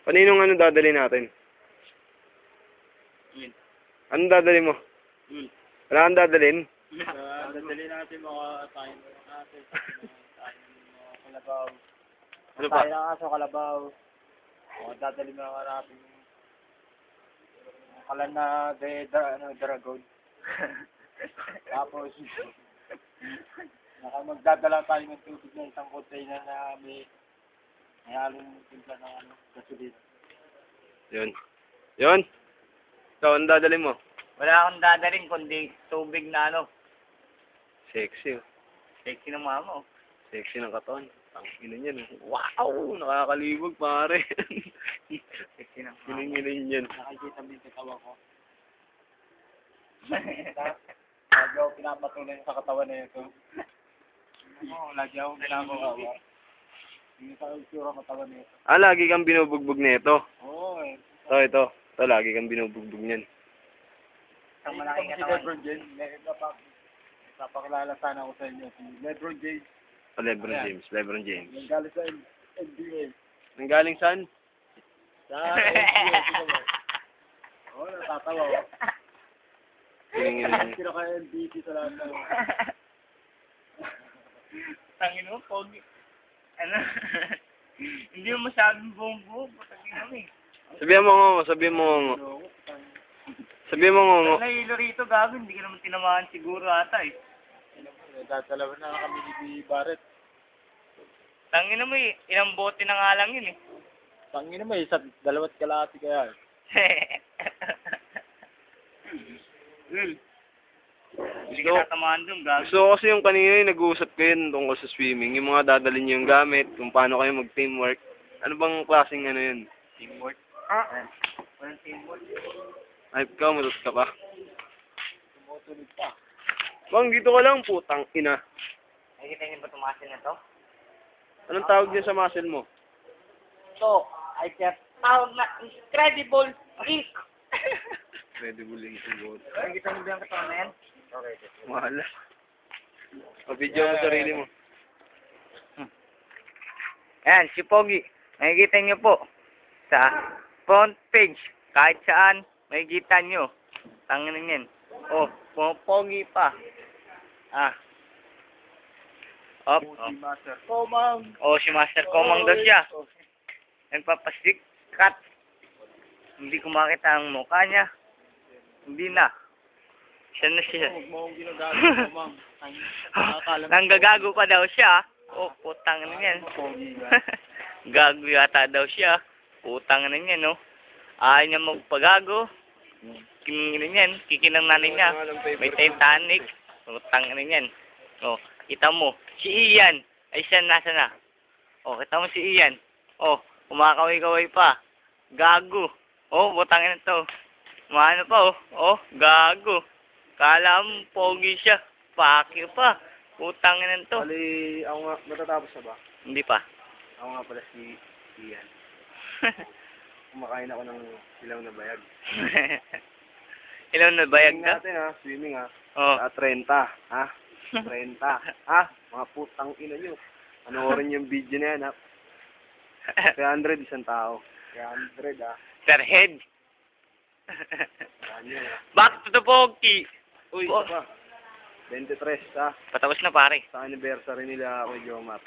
Kaninong ano dadali natin? Yun. Anong dadali mo? Yun. Wala kang dadalhin? Dadali natin mga tayo natin. Tayo mga kalabaw. Ano pa? Tayo na kaso kalabaw. Dadali mga natin. Kalan na dragon. Tapos, magdadala tayo ng tubig na isang container na may halong timpla ng gasolina. Yun. Yun. Ikaw, anong dadali mo? Wala akong dadaling kundi tubig na Sexy. Oh. sexy ng mama. Sexy ng katawan. Ang ina niyan. Wow! Nakakalibog, pare. Sexy ng mama. Giling-giling yan. Nakikita mo yung katawan ko. Lagi ako pinapatuloy sa katawan na ito. Lagi ako pinapagawa. Hindi sa itsura katawan na ito. Ah, lagi kang binubugbog nito. Oo eh. Ito. Ito, lagi kang binubugbog niyan. Ang malaking katawan. Si Lebron James. Napakilala sana ako sa inyo. Si Lebron James. Oh, Lebron James. Nanggaling sa NBA. Nanggaling saan? Sa NBA. Oo, natatawa ako. Giling-giling. Sino kaya MVP sa lahat ng... Tangin mo, pogi. Ano? Hindi mo masyadong buong-buo. Tangin mo eh. Sabihan mo ngo. Sabihan mo ngo. Nahilo rito, gago. Hindi ka naman tinamaan siguro ata eh. Nagdadalawa na kami ni Barret. Tangin mo eh. Ilang bote na nga lang yun eh. Tangin mo eh. Sa dalawat kalahati kaya eh. Hindi ka tatamaan doon, gago. Gusto ko kasi yung kanina yung nag-uusap kayo tungkol sa swimming. Yung mga dadalhin niyo yung gamit, kung paano kayo mag-teamwork. Ano bang klaseng ano yun? Teamwork? Walang teamwork. Ay, ikaw, matot ka pa. Tumutunog pa. Bang, dito ka lang, putang ina. Nakikita niyo ba tumasin na to? Anong tawag niya sa muscle mo? So, I just found na incredible ink. Credible yung siguro. Nakikita niyo ba yung katawan na yan? Okay. Mahala. O-video mo sarili mo. Ayan, si Pogi. Nakikita niyo po sa front page. Kahit saan, makikita niyo. Tangin yan. Oh, Pogi pa. Op. Si Master Komang. Oh, si Master Komang daw siya. Nagpapasikat. Hindi ko makita ang mukha niya. Hindi na. Siya na siya. Nanggagago pa daw siya. Oh, putang na yan. Gago yata daw siya. Putang na yan, no? Ayaw niya magpagago. Kiningin yan. Kikinang nanay niya. May Titanic. Putang na yan. Oh, kita mo. Si Ian. Ay, siya nasa na. Oh, kita mo si Ian. Oh, kumakaway-kaway pa. Gago. Oh, putang na to. Maano pa, oh. Oh, gago. Kala mo, pogi siya. Pakyo pa. Putang na to. Bali, ako nga, matatapos na ba? Hindi pa. Ako nga pala si Ian. Kumakain ako ng ilaw na bayag. Ilan na bayag Swimming ka? natin ha, swimming ha. Oh. 30, ha? 30, ha? Mga putang ina nyo. Panoorin yung video na yan ha. 300 isang tao. 300 ha. Per head. Ano ha. Back to the Pogi. Uy, isa pa. 23 ha. Patapos na pare. Sa anniversary nila ako, Jomar.